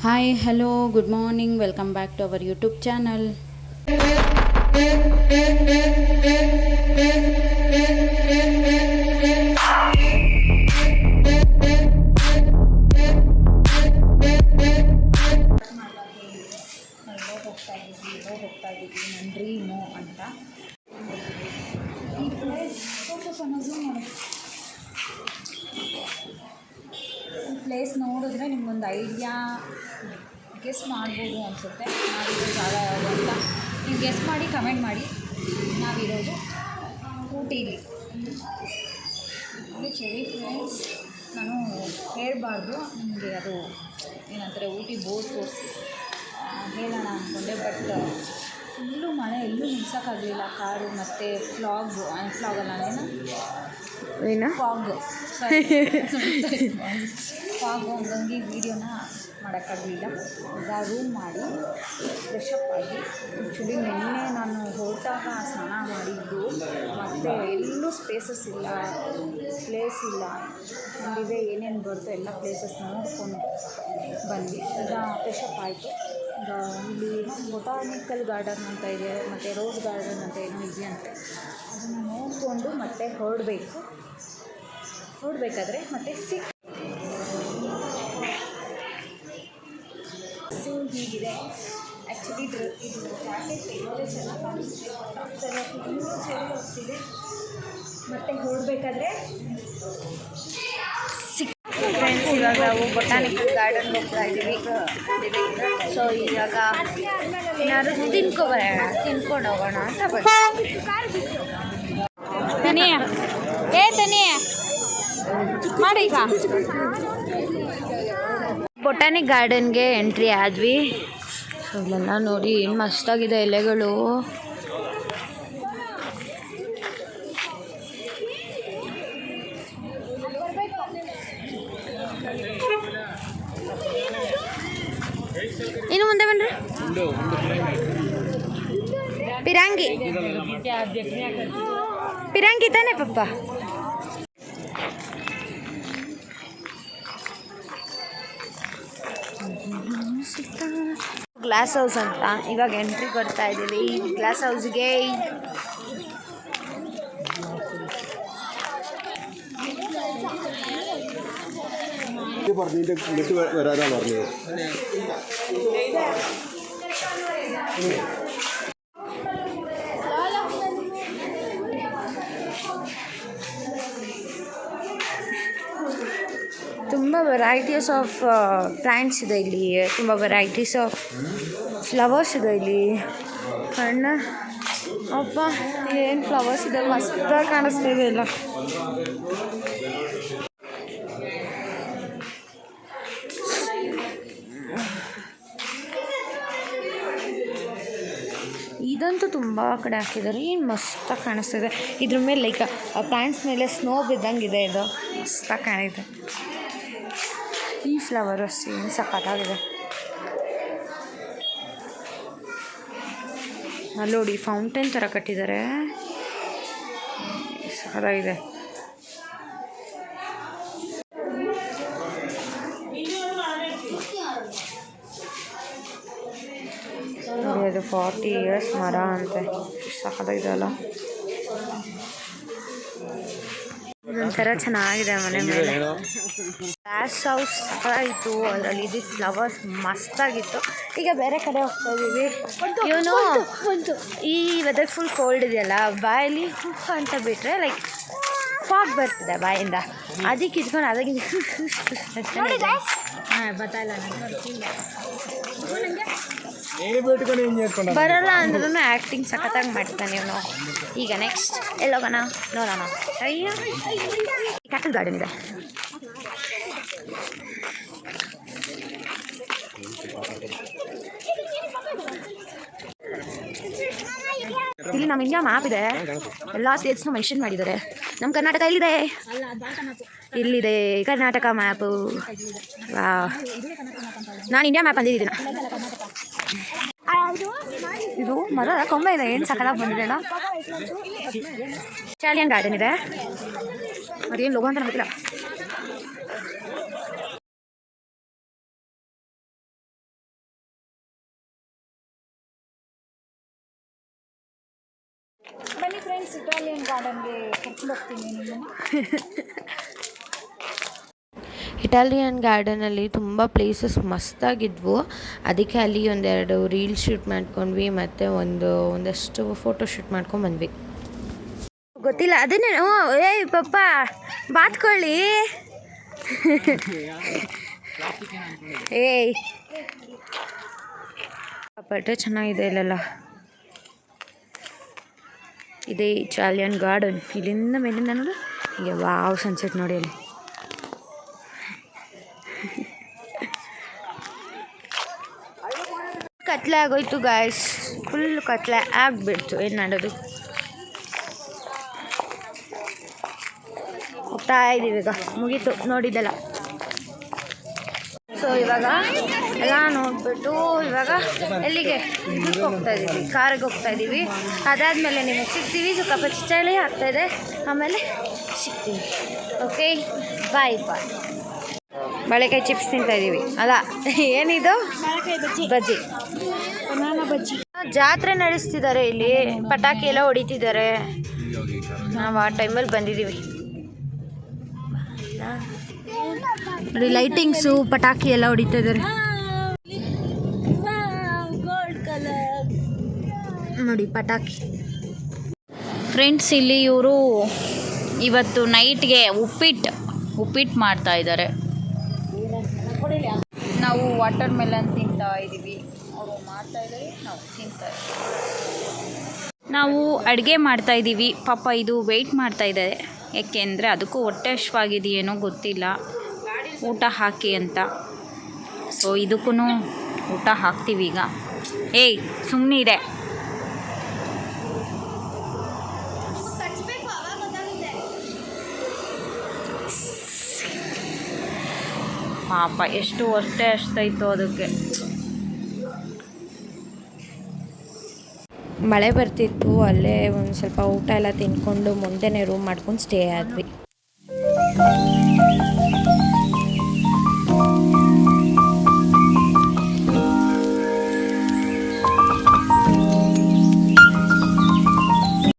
Hi, hello, good morning. Welcome back to our YouTube channel. ಹೋಗ್ತಾ ಇದ್ದೀವಿ ನನ್ನ dream ಅಂತ ಈ ಪ್ಲೇಸ್ ಈ ಪ್ಲೇಸ್ ನೋಡಿದ್ರೆ ನಿಮ್ಗೊಂದು ಐಡಿಯಾ ಗೆಸ್ ಮಾಡ್ಬೋದು ಅನಿಸುತ್ತೆ ನಾವಿರೋ ಜಾಗ ಯಾವುದು ಅಂತ ನೀವು ಗೆಸ್ ಮಾಡಿ ಕಮೆಂಟ್ ಮಾಡಿ. ನಾವಿರೋದು ಊಟಿಲಿ. ಚಳಿ ಫ್ರೆಂಡ್ಸ್, ನಾನು ಹೇಳಬಾರ್ದು ನಿಮಗೆ, ಅದು ಏನಂತಾರೆ ಊಟಿ ಬೋರ್ಡ್ ತೋರಿಸಿ ಹೇಳೋಣ ಅಂದ್ಕೊಂಡೆ. ಬಟ್ ಫುಲ್ಲು ಮಳೆ, ಎಲ್ಲೂ ನಿಲ್ಸೋಕ್ಕಾಗಲಿಲ್ಲ ಕಾರು. ಮತ್ತು ಫ್ಲಾಗು ಏನು ಫಾಗು ಹಂಗಾಗಿ ವೀಡಿಯೋನ ಮಾಡೋಕ್ಕಾಗಲಿಲ್ಲ. ಈಗ ರೂಮ್ ಮಾಡಿ ಫ್ರೆಶಪ್ ಆಗಿ, ಆ್ಯಕ್ಚುಲಿ ನಿನ್ನೆ ನಾನು ಹೊರಟಾಗ ಸ್ನಾನ ಮಾಡಿದ್ದು, ಮತ್ತು ಎಲ್ಲೂ ಸ್ಪೇಸಸ್ ಇಲ್ಲ, ಪ್ಲೇಸ್ ಇಲ್ಲ. ನಲ್ಲಿದೆ ಏನೇನು ಬರುತ್ತೋ ಎಲ್ಲ ಪ್ಲೇಸಸ್ ನೋಡಿಕೊಂಡು ಬಂದ್ವಿ. ಈಗ ಫ್ರೆಶಪ್ ಆಯಿತು. ಈಗ ಇಲ್ಲಿ ಬೊಟಾನಿಕಲ್ ಗಾರ್ಡನ್ ಅಂತ ಇದೆ, ಮತ್ತು ರೋಸ್ ಗಾರ್ಡನ್ ಅಂತ ಏನೋ ಇದೆಯಂತೆ. ಅದನ್ನು ನೋಡಿಕೊಂಡು ಮತ್ತೆ ಹೊರಡಬೇಕಾದ್ರೆ ಮತ್ತೆ ಹೀಗಿದೆ. ಆ್ಯಕ್ಚುಲಿ ಇದು ಜಾಕೆಟ್ ಇರೋದೇ ಚೆನ್ನಾಗಿ ಕಾಣಿಸ್ತಿದೆ, ಇನ್ನೂ ಚಳಿ ಹೋಗ್ತಿದೆ. ಮತ್ತು ಹೊರಡಬೇಕಾದ್ರೆ ಫ್ರೆಂಡ್ಸ್, ಇವಾಗ ನಾವು ಬೊಟಾನಿಕಲ್ ಗಾರ್ಡನ್ ಹೋಗ್ತಾ ಇದ್ದೀವಿ. ಸೊ ಇವಾಗ ಏನಾದ್ರು ತಿನ್ಕೊಂಡು ಹೋಗೋಣ ಅಂತ ತನಿಯ ಮಾಡಿ. ಈಗ ಬೊಟಾನಿಕ್ ಗಾರ್ಡನ್ಗೆ ಎಂಟ್ರಿ ಆದ್ವಿ. ಸೊ ಇಲ್ಲೆಲ್ಲ ನೋಡಿ ಏನು ಮಸ್ತಾಗಿದೆ ಎಲೆಗಳು. ಇನ್ನು ಮುಂದೆ ಬನ್ರಿ. ಪಿರಂಗಿ ತಾನೆ ಪಪ್ಪ. ಗ್ಲಾಸ್ ಹೌಸ್ ಅಂತ ಇವಾಗ ಎಂಟ್ರಿ ಕೊಡ್ತಾ ಇದ್ದೀವಿ. ಈ ಗ್ಲಾಸ್ ಹೌಸ್ಗೆ വരാനാ പറഞ്ഞത്. ತುಂಬ ವೆರೈಟೀಸ್ ಆಫ್ ಪ್ಲ್ಯಾಂಟ್ಸ್ ಇದೆ ಇಲ್ಲಿ, ತುಂಬ ವೆರೈಟೀಸ್ ಆಫ್ ಫ್ಲವರ್ಸ್ ಇದೆ ಇಲ್ಲಿ. ಕಣ್ಣ ಅಪ್ಪ, ಏನು ಫ್ಲವರ್ಸ್ ಇದೆ, ಮಸ್ತಾಗಿ ಕಾಣಿಸ್ತಿದೆ ಎಲ್ಲ. ಇದಂತೂ ತುಂಬ ಕಡೆ ಹಾಕಿದ್ದಾರೆ, ಏನು ಮಸ್ತಾಗಿ ಕಾಣಿಸ್ತಿದೆ. ಇದ್ರ ಮೇಲೆ ಲೈಕ್ ಪ್ಲ್ಯಾಂಟ್ಸ್ ಮೇಲೆ ಸ್ನೋ ಬಿದ್ದಂಗಿದೆ. ಇದು ಮಸ್ತಾಗಿ ಕಾಣಿದೆ. ಈ ಫ್ಲವರ್ಸ್ ಏನು ಸಖತ್ತಾಗಿದೆ. ಅಲ್ಲಿ ನೋಡಿ ಫೌಂಟೇನ್ ಥರ ಕಟ್ಟಿದ್ದಾರೆ, ಸಖತ್ತಾಗಿದೆ. ಅದು 40 years ಮರ ಅಂತೆ, ಸಖತ್ತಾಗಿದೆಯಲ್ಲ. ಇದೊಂಥರ ಚೆನ್ನಾಗಿದೆ ಮನೆ ಮೇಲೆ. ಗ್ಲಾಸ್ ಹೌಸ್ ಸಖತ್ತಾಗಿತ್ತು, ಅದರಲ್ಲಿ ಇದ್ದಿದ್ದು ಫ್ಲವರ್ಸ್ ಮಸ್ತಾಗಿತ್ತು. ಈಗ ಬೇರೆ ಕಡೆ ಹೋಗ್ತಾ ಇದ್ದೀವಿ. ಇವನು ಈ ವೆದರ್ ಫುಲ್ ಕೋಲ್ಡ್ ಇದೆಯಲ್ಲ, ಬಾಯಲ್ಲಿ ಅಂತ ಬಿಟ್ಟರೆ ಲೈಕ್ ಫಾಗ್ ಬರ್ತಿದೆ ಬಾಯಿಂದ, ಅದಕ್ಕೆ ಇಟ್ಕೊಂಡು ಅದಕ್ಕೆ ಬತ್ತಲ್ಲ ಬರಲ್ಲ ಅಂದ್ರೂ ಆ್ಯಕ್ಟಿಂಗ್ ಸಖತ್ತಾಗಿ ಮಾಡ್ತಾನೆ ಇವನು. ಈಗ ನೆಕ್ಸ್ಟ್ ಎಲ್ಲೋಗೋಣ ನೋಡೋಣ. ಅಯ್ಯೋ, ಕ್ಯಾಟಲ್ ಗಾರ್ಡನ್ ಇದೆ. ಇಲ್ಲಿ ನಮ್ಮ ಇಂಡಿಯಾ ಮ್ಯಾಪ್ ಇದೆ, ಎಲ್ಲ ಸ್ಟೇಟ್ಸ್ನು ಮೆನ್ಷನ್ ಮಾಡಿದ್ದಾರೆ. ನಮ್ಮ ಕರ್ನಾಟಕ ಎಲ್ಲಿದೆ? ಇಲ್ಲಿದೆ ಕರ್ನಾಟಕ ಮ್ಯಾಪು. ನಾನು ಇಂಡಿಯಾ ಮ್ಯಾಪ್ ಅಂದಿದ್ದೀನಿ. ಇದು ಮರ ಕೊಂಬೆ ಇದೆ, ಏನು ಸಕಲಾಗಿ ಬಂದಿದೆ ಅಲ್ಲ. ಚಾಲಿಯನ್ ಗಾರ್ಡನ್ ಇದೆ, ಅದೇನು ಲೋಗೋ ಅಂತ ಗೊತ್ತಿಲ್ಲ. ಬನ್ನಿ ಫ್ರೆಂಡ್ಸ್, ಇಟಾಲಿಯನ್ ಗಾರ್ಡನ್ಗೆ ಕರ್ಕೊಂಡು ಹೋಗ್ತೀನಿ ನಿಮ್ಮನ್ನು. ಇಟಾಲಿಯನ್ ಗಾರ್ಡನಲ್ಲಿ ತುಂಬ ಪ್ಲೇಸಸ್ ಮಸ್ತಾಗಿದ್ವು. ಅದಕ್ಕೆ ಅಲ್ಲಿ ಒಂದೆರಡು ರೀಲ್ ಶೂಟ್ ಮಾಡ್ಕೊಂಡ್ವಿ ಮತ್ತು ಒಂದಷ್ಟು ಫೋಟೋ ಶೂಟ್ ಮಾಡ್ಕೊಂಡು ಬಂದ್ವಿ. ಗೊತ್ತಿಲ್ಲ ಅದನ್ನೇ. ಏಯ್ ಪಪ್ಪ ಬಾತ್ಕೊಳ್ಳಿ. ಏಯ್ ಬಟ್ಟೆ ಚೆನ್ನಾಗಿದೆ ಇಲ್ಲೆಲ್ಲ. ಇದೇ ಇಟಾಲಿಯನ್ ಗಾರ್ಡನ್. ಇಲ್ಲಿಂದ ಮೇಲಿಂದ ನೋಡು, ಹೀಗೆ ವಾವ್ ಸನ್ಸೆಟ್ ನೋಡಿ ಅಲ್ಲಿ. ಕತ್ಲೆ ಆಗೋಯ್ತು ಗಾಯ್ಸ್, ಫುಲ್ ಕತ್ಲೆ ಆಗ್ಬಿಡ್ತು. ಏನು ಮಾಡೋದು, ಹೋಗ್ತಾ ಇದ್ದೀವಿ ಈಗ. ಮುಗೀತು ನೋಡಿದ್ದೆಲ್ಲ. ಸೊ ಇವಾಗ ಎಲ್ಲ ನೋಡಿಬಿಟ್ಟು ಇವಾಗ ಎಲ್ಲಿಗೆ ಇದಕ್ಕೆ ಹೋಗ್ತಾ ಇದ್ದೀವಿ, ಕಾರಿಗೆ ಹೋಗ್ತಾ ಇದ್ದೀವಿ. ಅದಾದಮೇಲೆ ನಿಮಗೆ ಸಿಗ್ತೀವಿ. ಸ್ವಲ್ಪ ಚಳಿ ಆಗ್ತಾಯಿದೆ, ಆಮೇಲೆ ಸಿಗ್ತೀವಿ. ಓಕೆ, ಬಾಯ್ ಬಾಯ್. ಬಾಳೆಕಾಯಿ ಚಿಪ್ಸ್ ತಿಂತಾ ಇದ್ದೀವಿ. ಅಲ್ಲ, ಏನಿದು ಬಜ್ಜಿ, ಬನಾನಾ ಬಜ್ಜಿ. ಜಾತ್ರೆ ನಡೆಸ್ತಿದ್ದಾರೆ ಇಲ್ಲಿ, ಪಟಾಕಿ ಎಲ್ಲ ಹೊಡಿತಿದ್ದಾರೆ. ನಾವು ಆ ಟೈಮಲ್ಲಿ ಬಂದಿದ್ದೀವಿ ನೋಡಿ. ಲೈಟಿಂಗ್ಸು, ಪಟಾಕಿ ಎಲ್ಲ ಹೊಡಿತಾ ಇದ್ದಾರೆ ನೋಡಿ, ಪಟಾಕಿ. ಫ್ರೆಂಡ್ಸ್, ಇಲ್ಲಿ ಇವರು ಇವತ್ತು ನೈಟ್ಗೆ ಉಪ್ಪಿಟ್ಟು ಮಾಡ್ತಾ ಇದ್ದಾರೆ. ನಾವು ವಾಟರ್ ಮೆಲನ್ ತಿಂತಾ ಇದ್ದೀವಿ. ಅವರು ಮಾಡ್ತಾ ಇದ್ದಾರೆ, ನಾವು ತಿಂತಾ ಇದ್ದೀವಿ. ನಾವು ಅಡುಗೆ ಮಾಡ್ತಾ ಇದ್ದೀವಿ. ಪಾಪ ಇದು ವೆಯ್ಟ್ ಮಾಡ್ತಾ ಇದ್ದಾರೆ, ಏಕೆಂದರೆ ಅದಕ್ಕೂ ಹೊಟ್ಟೆ ಹಶ್ವಾಗಿದೆಯೇನೋ ಗೊತ್ತಿಲ್ಲ, ಊಟ ಹಾಕಿ ಅಂತ. ಸೊ ಇದಕ್ಕೂ ಊಟ ಹಾಕ್ತೀವಿ ಈಗ. ಏಯ್ ಸುಮ್ಮನಿರೆ. ಪಾಪ ಎಷ್ಟು ಹೊಟ್ಟೆ ಹಸ್ತಾಯಿತ್ತು ಅದಕ್ಕೆ. ಮಳೆ ಬರ್ತಿತ್ತು. ಅಲ್ಲೇ ಒಂದು ಸ್ವಲ್ಪ ಊಟ ಎಲ್ಲ ತಿಂದ್ಕೊಂಡು ಮುಂದೆನೇ ರೂಮ್ ಮಾಡ್ಕೊಂಡು ಸ್ಟೇ ಆದ್ವಿ.